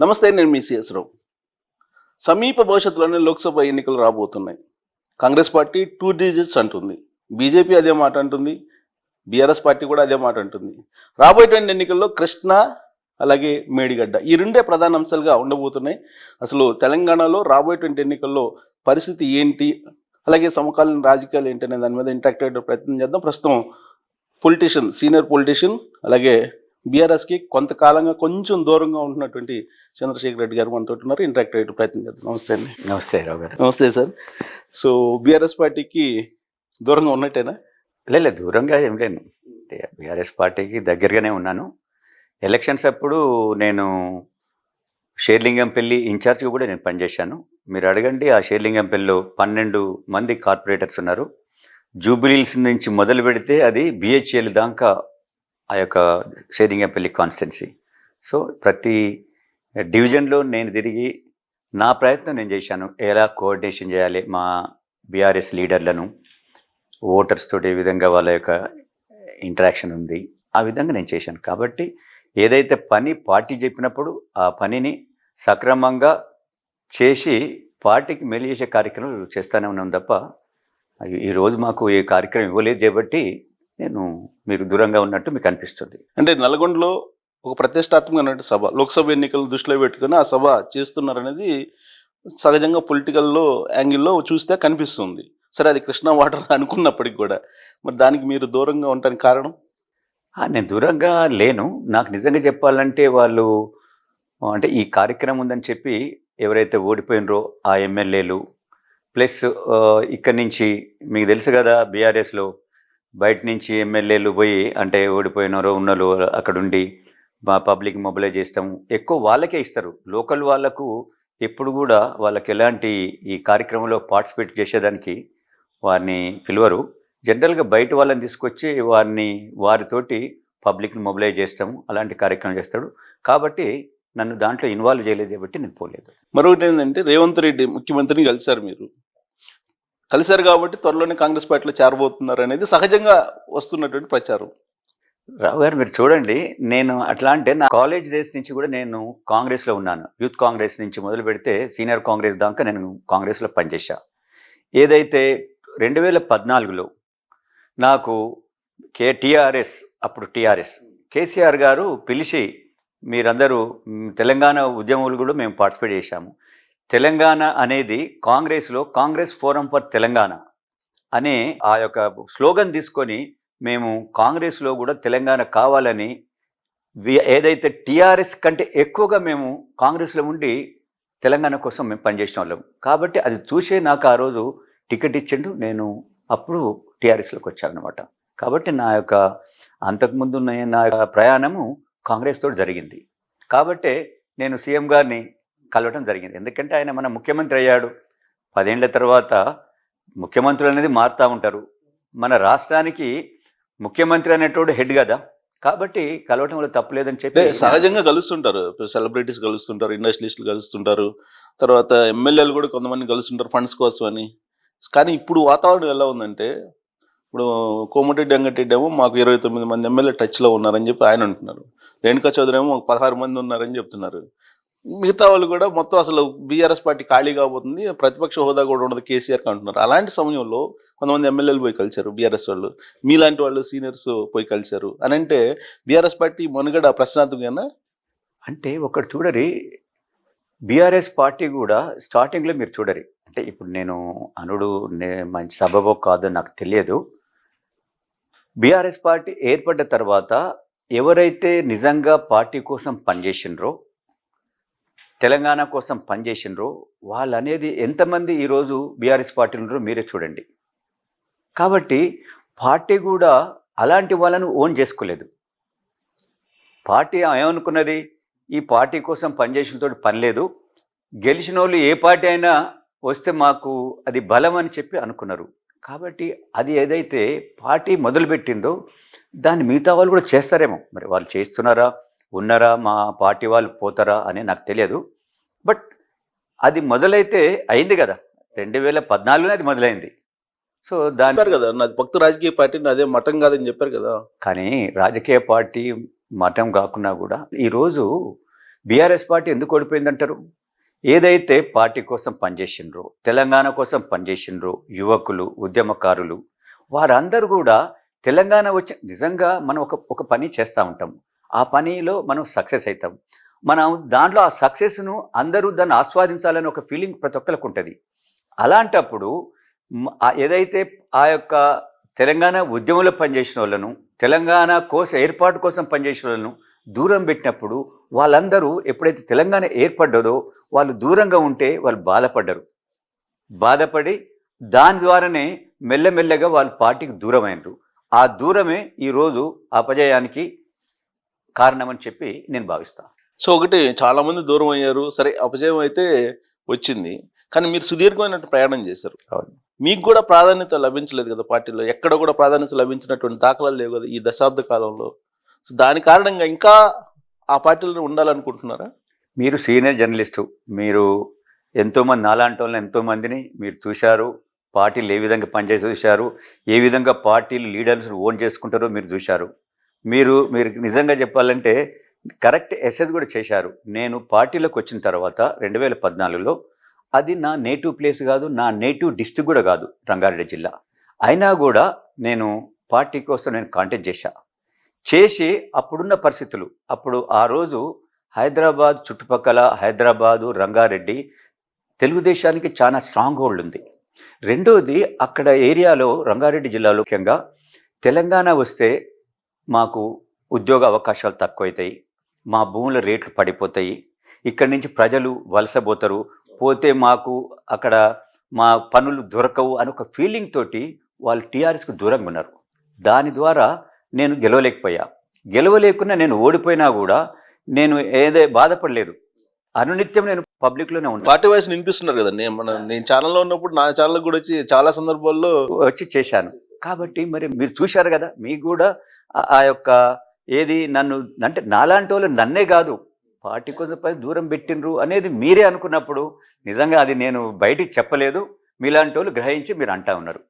నమస్తే, నేను మీ సిఎస్ రావు. సమీప భవిష్యత్తులోనే లోక్సభ ఎన్నికలు రాబోతున్నాయి. కాంగ్రెస్ పార్టీ 2 డిజిట్స్ అంటుంది. బీజేపీ అదే మాట అంటుంది. బీఆర్ఎస్ పార్టీ కూడా అదే మాట అంటుంది. రాబోయేటువంటి ఎన్నికల్లో కృష్ణా, అలాగే మేడిగడ్డ ఈ రెండే ప్రధాన అంశాలుగా ఉండబోతున్నాయి. అసలు తెలంగాణలో రాబోయేటువంటి ఎన్నికల్లో పరిస్థితి ఏంటి, అలాగే సమకాలీన రాజకీయాలు ఏంటి అనే దాని మీద ఇంటరాక్ట్ అయ్యే ప్రయత్నం చేద్దాం. ప్రస్తుతం సీనియర్ పొలిటీషియన్, అలాగే బీఆర్ఎస్కి కొంతకాలంగా కొంచెం దూరంగా ఉంటున్నటువంటి చంద్రశేఖర్ రెడ్డి గారు మనతో ఉన్నారు. ఇంటరాక్ట్ అయ్యే ప్రయత్నం చేద్దాం. నమస్తే అండి. నమస్తే రావు గారు. నమస్తే సార్. సో బీఆర్ఎస్ పార్టీకి దూరంగా ఉన్నట్టేనా? లేదు దూరంగా ఏం లేను. బీఆర్ఎస్ పార్టీకి దగ్గరగానే ఉన్నాను. ఎలక్షన్స్ అప్పుడు నేను షేర్లింగంపల్లి ఇన్ఛార్జ్గా కూడా నేను పనిచేశాను. మీరు అడగండి, ఆ షేర్లింగంపల్లిలో 12 మంది కార్పొరేటర్స్ ఉన్నారు. జూబిలీస్ నుంచి మొదలు పెడితే అది బిహెచ్ఎల్ దాకా ఆ యొక్క షేర్లింగంపల్లి కాన్స్టిట్యున్సీ. సో ప్రతి డివిజన్లో నేను తిరిగి నా ప్రయత్నం నేను చేశాను. ఎలా కోఆర్డినేషన్ చేయాలి, మా బీఆర్ఎస్ లీడర్లను ఓటర్స్ తోటి ఏ విధంగా వాళ్ళ యొక్క ఇంటరాక్షన్ ఉంది, ఆ విధంగా నేను చేశాను. కాబట్టి ఏదైతే పని పార్టీ చెప్పినప్పుడు ఆ పనిని సక్రమంగా చేసి పార్టీకి మేలు చేసే కార్యక్రమాలు చేస్తూనే ఉన్నాం తప్ప ఈరోజు మాకు ఏ కార్యక్రమం ఇవ్వలేదు కాబట్టి మీరు దూరంగా ఉన్నట్టు మీకు అనిపిస్తుంది. అంటే నల్గొండలో ఒక ప్రతిష్టాత్మకమైన సభ, లోక్సభ ఎన్నికలు దృష్టిలో పెట్టుకుని ఆ సభ చేస్తున్నారనేది సహజంగా పొలిటికల్లో యాంగిల్లో చూస్తే కనిపిస్తుంది. సరే, అది కృష్ణా వాటర్ అనుకున్నప్పటికి కూడా మరి దానికి మీరు దూరంగా ఉండటానికి కారణం? నేను దూరంగా లేను. నాకు నిజంగా చెప్పాలంటే వాళ్ళు అంటే ఈ కార్యక్రమం ఉందని చెప్పి ఎవరైతే ఓడిపోయినరో ఆ ఎమ్మెల్యేలు ప్లస్ ఇక్కడి నుంచి మీకు తెలుసు కదా, బీఆర్ఎస్లో బయట నుంచి ఎమ్మెల్యేలు పోయి అంటే ఓడిపోయినారో ఉన్నలో అక్కడుండి పబ్లిక్ మొబిలైజ్ చేస్తాము, ఎక్కువ వాళ్ళకే ఇస్తారు. లోకల్ వాళ్ళకు ఎప్పుడు కూడా వాళ్ళకి ఎలాంటి ఈ కార్యక్రమంలో పార్టిసిపేట్ చేసేదానికి వారిని పిలువరు. జనరల్గా బయట వాళ్ళని తీసుకొచ్చి వారితోటి పబ్లిక్ని మొబిలైజ్ చేస్తాము, అలాంటి కార్యక్రమం చేస్తాడు. కాబట్టి నన్ను దాంట్లో ఇన్వాల్వ్ చేయలేదు కాబట్టి నేను పోలేదు. మరొకటి ఏంటంటే, రేవంత్ రెడ్డి ముఖ్యమంత్రిని కలిశారు కాబట్టి త్వరలోనే కాంగ్రెస్ పార్టీలో చేరబోతున్నారు అనేది సహజంగా వస్తున్నటువంటి ప్రచారం. రావు గారు, మీరు చూడండి, నేను అట్లా అంటే నా కాలేజ్ డేస్ నుంచి కూడా నేను కాంగ్రెస్లో ఉన్నాను. యూత్ కాంగ్రెస్ నుంచి మొదలు పెడితే సీనియర్ కాంగ్రెస్ దాకా నేను కాంగ్రెస్లో పనిచేశా. ఏదైతే 2014లో నాకు అప్పుడు టీఆర్ఎస్ కేసీఆర్ గారు పిలిచి మీరందరూ తెలంగాణ ఉద్యమాలు కూడా మేము పార్టిసిపేట్ చేశాము. తెలంగాణ అనేది కాంగ్రెస్లో కాంగ్రెస్ ఫోరం ఫర్ తెలంగాణ అనే ఆ యొక్క స్లోగన్ తీసుకొని మేము కాంగ్రెస్లో కూడా తెలంగాణ కావాలని ఏదైతే టీఆర్ఎస్ కంటే ఎక్కువగా మేము కాంగ్రెస్లో ఉండి తెలంగాణ కోసం మేము పనిచేసిన వాళ్ళం. కాబట్టి అది చూసే నాకు ఆ రోజు టికెట్ ఇచ్చిండు. నేను అప్పుడు టీఆర్ఎస్లోకి వచ్చాను అనమాట. కాబట్టి నా యొక్క అంతకుముందు నా ప్రయాణము కాంగ్రెస్ తోటి జరిగింది. కాబట్టే నేను సీఎం గారిని కలవటం జరిగింది. ఎందుకంటే ఆయన మన ముఖ్యమంత్రి అయ్యాడు. 10 ఏళ్ల తర్వాత ముఖ్యమంత్రులు అనేది మారుతూ ఉంటారు. మన రాష్ట్రానికి ముఖ్యమంత్రి అనేటోడు హెడ్ కదా, కాబట్టి కలవటం వల్ల తప్పలేదని చెప్పి సహజంగా కలుస్తుంటారు. సెలబ్రిటీస్ కలుస్తుంటారు, ఇండస్ట్రియలిస్టులు కలుస్తుంటారు, తర్వాత ఎమ్మెల్యేలు కూడా కొంతమంది కలుస్తుంటారు ఫండ్స్ కోసం అని. కానీ ఇప్పుడు వాతావరణం ఎలా ఉందంటే, ఇప్పుడు కోమటిరెడ్డి వెంకటరెడ్డి ఏమో మాకు 29 మంది ఎమ్మెల్యే టచ్లో ఉన్నారని చెప్పి ఆయన అంటున్నారు. రేణుకా చౌదరి ఏమో మాకు 16 మంది ఉన్నారని చెప్తున్నారు. మిగతా వాళ్ళు కూడా మొత్తం అసలు బీఆర్ఎస్ పార్టీ ఖాళీ కాబోతుంది, ప్రతిపక్ష హోదా కూడా ఉండదు కేసీఆర్కి అంటున్నారు. అలాంటి సమయంలో కొంతమంది ఎమ్మెల్యేలు పోయి కలిశారు బీఆర్ఎస్ వాళ్ళు, మీలాంటి వాళ్ళు సీనియర్స్ పోయి కలిశారు అని అంటే బీఆర్ఎస్ పార్టీ మనుగడ ప్రశ్నార్థకంగా. అంటే ఒకటి చూడరి, బీఆర్ఎస్ పార్టీ కూడా స్టార్టింగ్లో మీరు చూడరి, అంటే ఇప్పుడు నేను మంచి సబబో కాదో నాకు తెలియదు. బీఆర్ఎస్ పార్టీ ఏర్పడ్డ తర్వాత ఎవరైతే నిజంగా పార్టీ కోసం పనిచేసినరో, తెలంగాణ కోసం పనిచేసినరో వాళ్ళు అనేది ఎంతమంది ఈరోజు బీఆర్ఎస్ పార్టీలు ఉన్నారో మీరే చూడండి. కాబట్టి పార్టీ కూడా అలాంటి వాళ్ళను ఓన్ చేసుకోలేదు. పార్టీ ఏమనుకున్నది, ఈ పార్టీ కోసం పనిచేసినతో పని లేదు, గెలిచిన వాళ్ళు ఏ పార్టీ అయినా వస్తే మాకు అది బలం అని చెప్పి అనుకున్నారు. కాబట్టి అది ఏదైతే పార్టీ మొదలుపెట్టిందో దాన్ని మిగతా వాళ్ళు కూడా చేస్తారేమో. మరి వాళ్ళు చేస్తున్నారా, ఉన్నారా, మా పార్టీ వాళ్ళు పోతారా అని నాకు తెలియదు. బట్ అది మొదలైతే అయింది కదా, 2014లోనే అది మొదలైంది. సో దాని కదా నాది భక్తు రాజకీయ పార్టీ, అదే మతం కాదని చెప్పారు కదా. కానీ రాజకీయ పార్టీ మతం కాకున్నా కూడా ఈరోజు బీఆర్ఎస్ పార్టీ ఎందుకు ఓడిపోయిందంటారు? ఏదైతే పార్టీ కోసం పనిచేసిండ్రో, తెలంగాణ కోసం పనిచేసిండ్రో యువకులు, ఉద్యమకారులు వారందరూ కూడా తెలంగాణ వచ్చి నిజంగా మనం ఒక పని చేస్తూ ఉంటాం. ఆ పనిలో మనం సక్సెస్ అవుతాం. మనం దాంట్లో ఆ సక్సెస్ను అందరూ దాన్ని ఆస్వాదించాలని ఒక ఫీలింగ్ ప్రతి ఒక్కరికి ఉంటుంది. అలాంటప్పుడు ఏదైతే ఆ యొక్క తెలంగాణ ఉద్యమంలో పనిచేసిన వాళ్ళను, తెలంగాణ కోసం ఏర్పాటు కోసం పనిచేసిన వాళ్ళను దూరం పెట్టినప్పుడు వాళ్ళందరూ ఎప్పుడైతే తెలంగాణ ఏర్పడ్డదో వాళ్ళు దూరంగా ఉంటే వాళ్ళు బాధపడ్డరు. బాధపడి దాని ద్వారానే మెల్లమెల్లగా వాళ్ళు పార్టీకి దూరమైనరు. ఆ దూరమే ఈరోజు అపజయానికి కారణమని చెప్పి నేను భావిస్తాను. సో ఒకటి చాలా మంది దూరం అయ్యారు. సరే అపజయం అయితే వచ్చింది. కానీ మీరు సుదీర్ఘమైన ప్రయాణం చేశారు. అవును. మీకు కూడా ప్రాధాన్యత లభించలేదు కదా పార్టీలో. ఎక్కడ కూడా ప్రాధాన్యత లభించినటువంటి దాఖలాలు లేవు కదా ఈ దశాబ్ద కాలంలో. సో దాని కారణంగా ఇంకా ఆ పార్టీలో ఉండాలనుకుంటున్నారా? మీరు సీనియర్ జర్నలిస్టు. మీరు ఎంతోమంది నాలాంటి వాళ్ళని ఎంతోమందిని మీరు చూశారు. పార్టీలు ఏ విధంగా పనిచేసి చూశారు. ఏ విధంగా పార్టీలు లీడర్స్ని ఓన్ చేసుకుంటారో మీరు చూశారు. మీరు నిజంగా చెప్పాలంటే కరెక్ట్ ఎసెస్ కూడా చేశారు. నేను పార్టీలోకి వచ్చిన తర్వాత 2014లో అది నా నేటివ్ ప్లేస్ కాదు, నా నేటివ్ డిస్ట్రిక్ట్ కూడా కాదు రంగారెడ్డి జిల్లా. అయినా కూడా నేను పార్టీ కోసం నేను కాంటాక్ట్ చేసి అప్పుడున్న పరిస్థితులు, అప్పుడు ఆ రోజు హైదరాబాద్ చుట్టుపక్కల హైదరాబాదు, రంగారెడ్డి తెలుగుదేశానికి చాలా స్ట్రాంగ్ హోల్డ్ ఉంది. రెండోది అక్కడ ఏరియాలో రంగారెడ్డి జిల్లాలో ముఖ్యంగా తెలంగాణ వస్తే మాకు ఉద్యోగ అవకాశాలు తక్కువవుతాయి, మా భూముల రేట్లు పడిపోతాయి, ఇక్కడి నుంచి ప్రజలు వలసపోతారు, పోతే మాకు అక్కడ మా పనులు దొరకవు అని ఒక ఫీలింగ్ తోటి వాళ్ళు టీఆర్ఎస్కి దూరంగా ఉన్నారు. దాని ద్వారా నేను గెలవలేకున్నా నేను ఓడిపోయినా కూడా నేను బాధపడలేదు. అనునిత్యం నేను పబ్లిక్లోనే ఉన్నాను. పార్టీ వాయిస్ వినిపిస్తున్నారు కదా. నేను ఛానల్లో ఉన్నప్పుడు నా ఛానల్ కూడా వచ్చి చాలా సందర్భాల్లో వచ్చి చేశాను. కాబట్టి మరి మీరు చూశారు కదా, మీకు కూడా ఆ యొక్క ఏది నన్ను అంటే నాలాంటి వాళ్ళు నన్నే కాదు పార్టీ కోసం పై దూరం పెట్టినరు అనేది మీరే అనుకున్నప్పుడు నిజంగా అది నేను బయటికి చెప్పలేదు. మీలాంటి వాళ్ళు గ్రహించి మీరు అంటా ఉన్నారు.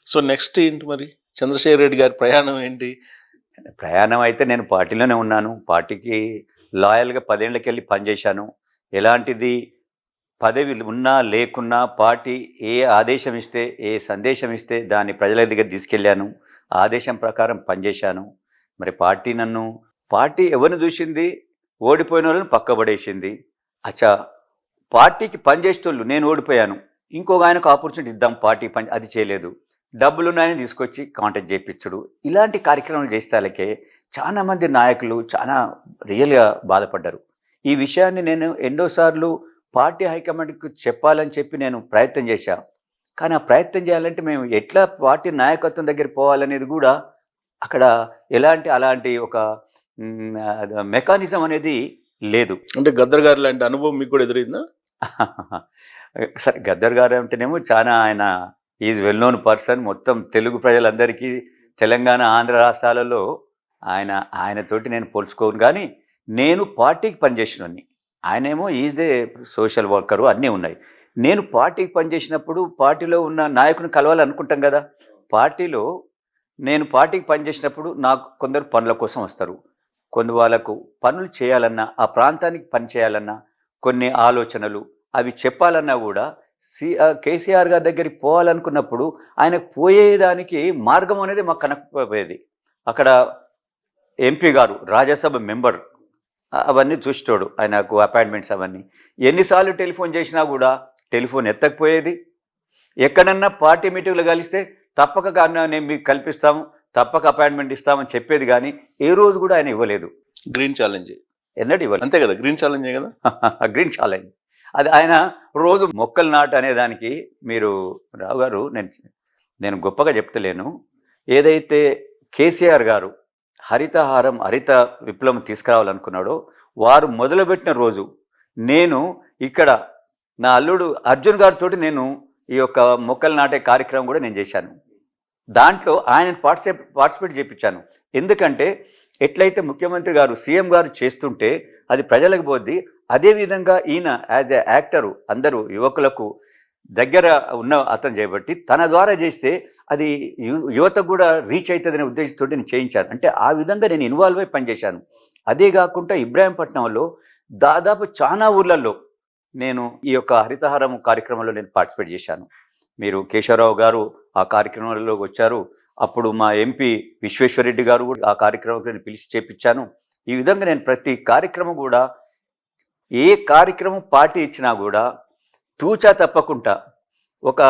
సో నెక్స్ట్ ఏంటి మరి చంద్రశేఖర్ రెడ్డి గారి ప్రయాణం ఏంటి? ప్రయాణం అయితే నేను పార్టీలోనే ఉన్నాను. పార్టీకి లాయల్గా 10 ఏళ్ళకి వెళ్ళి పనిచేశాను. ఎలాంటిది పదవి ఉన్నా లేకున్నా పార్టీ ఏ ఆదేశం ఇస్తే, ఏ సందేశం ఇస్తే దాన్ని ప్రజల దగ్గర తీసుకెళ్ళాను. ఆదేశం ప్రకారం పనిచేశాను. మరి పార్టీ ఎవరిని చూసింది? ఓడిపోయిన వాళ్ళని పక్కబడేసింది. అచ్చా, పార్టీకి పనిచేసేటోళ్ళు నేను ఓడిపోయాను, ఇంకొక ఆయనకు ఆపర్చునిటీ ఇద్దాం పార్టీ పని, అది చేయలేదు. డబ్బులున్నాయని తీసుకొచ్చి కాంటాక్ట్ చేయించుడు, ఇలాంటి కార్యక్రమాలు చేస్తాలకే చాలామంది నాయకులు చాలా రియల్గా బాధపడ్డారు. ఈ విషయాన్ని నేను ఎన్నోసార్లు పార్టీ హైకమాండ్కి చెప్పాలని చెప్పి నేను ప్రయత్నం చేశాను. కానీ ఆ ప్రయత్నం చేయాలంటే మేము ఎట్లా పార్టీ నాయకత్వం దగ్గర పోవాలనేది కూడా అక్కడ అలాంటి ఒక మెకానిజం అనేది లేదు. అంటే గద్దర్ గారు లాంటి అనుభవం మీకు కూడా ఎదురైందా? సరే, గద్దర్ గారు అంటేనేమో చాలా ఆయన ఈజ్ వెల్ నోన్ పర్సన్. మొత్తం తెలుగు ప్రజలందరికీ తెలంగాణ ఆంధ్ర రాష్ట్రాలలో ఆయనతోటి నేను పోల్చుకోను. కానీ నేను పార్టీకి పనిచేసినోని, ఆయనేమో ఈజ్ ఏ సోషల్ వర్కరు, అన్నీ ఉన్నాయి. నేను పార్టీకి పనిచేసినప్పుడు పార్టీలో ఉన్న నాయకుని కలవాలనుకుంటాం కదా. నేను పార్టీకి పనిచేసినప్పుడు నాకు కొందరు పనుల కోసం వస్తారు, కొన్ని వాళ్ళకు పనులు చేయాలన్నా, ఆ ప్రాంతానికి పని చేయాలన్నా, కొన్ని ఆలోచనలు అవి చెప్పాలన్నా కూడా కేసీఆర్ గారి దగ్గరికి పోవాలనుకున్నప్పుడు ఆయనకు పోయేదానికి మార్గం అనేది మాకు కనకపోయేది. అక్కడ ఎంపీ గారు, రాజ్యసభ మెంబర్, అవన్నీ చూస్తాడు, ఆయనకు అపాయింట్మెంట్స్ అవన్నీ. ఎన్నిసార్లు టెలిఫోన్ చేసినా కూడా టెలిఫోన్ ఎత్తకపోయేది. ఎక్కడన్నా పార్టీ మీటింగ్లు కలిస్తే తప్పక నేను మీకు కల్పిస్తాము, తప్పక అపాయింట్మెంట్ ఇస్తామని చెప్పేది, కానీ ఏ రోజు కూడా ఆయన ఇవ్వలేదు. గ్రీన్ ఛాలెంజ్ ఎన్నడూ ఇవ్వలేదు. అంతే కదా, గ్రీన్ ఛాలెంజే కదా. గ్రీన్ ఛాలెంజ్ అది ఆయన రోజు మొక్కలు నాటు అనేదానికి. మీరు రావు గారు, నేను గొప్పగా చెప్తలేను. ఏదైతే కేసీఆర్ గారు హరిత విప్లవం తీసుకురావాలనుకున్నాడో వారు మొదలుపెట్టిన రోజు నేను ఇక్కడ నా అల్లుడు అర్జున్ గారితో నేను ఈ యొక్క మొక్కలు నాటే కార్యక్రమం కూడా నేను చేశాను. దాంట్లో ఆయన పార్టిసిపేట్ చేయించాను. ఎందుకంటే ఎట్లయితే ముఖ్యమంత్రి గారు, సీఎం గారు చేస్తుంటే అది ప్రజలకు పోద్ది, అదేవిధంగా ఈయన యాజ్ ఎ యాక్టరు అందరూ యువకులకు దగ్గర ఉన్న అతను చేయబట్టి తన ద్వారా చేస్తే అది యువతకు కూడా రీచ్ అవుతుందనే ఉద్దేశంతో నేను చేయించాను. అంటే ఆ విధంగా నేను ఇన్వాల్వ్ అయి పనిచేశాను. అదే కాకుండా ఇబ్రాహీంపట్నంలో దాదాపు చాలా ఊర్లలో నేను ఈ యొక్క హరితహారం కార్యక్రమంలో నేను పార్టిసిపేట్ చేశాను. మీరు కేశవరావు గారు ఆ కార్యక్రమంలోకి వచ్చారు. అప్పుడు మా ఎంపీ విశ్వేశ్వరరెడ్డి గారు కూడా ఆ కార్యక్రమంలో నేను పిలిచి చేపించాను. ఈ విధంగా నేను ప్రతి కార్యక్రమం కూడా, ఏ కార్యక్రమం పార్టీ ఇచ్చినా కూడా తూచా తప్పకుండా ఒక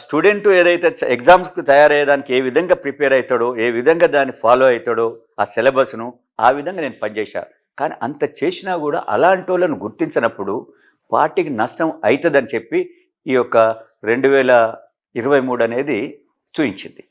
స్టూడెంట్ ఏదైతే ఎగ్జామ్స్కి తయారయ్యేదానికి ఏ విధంగా ప్రిపేర్ అవుతాడో, ఏ విధంగా దాన్ని ఫాలో అవుతాడో ఆ సిలబస్ను, ఆ విధంగా నేను పనిచేశాను. కానీ అంత చేసినా కూడా అలాంటి వాళ్ళను గుర్తించినప్పుడు పార్టీకి నష్టం అవుతుందని చెప్పి ఈ యొక్క 2023 అనేది చూయించింది.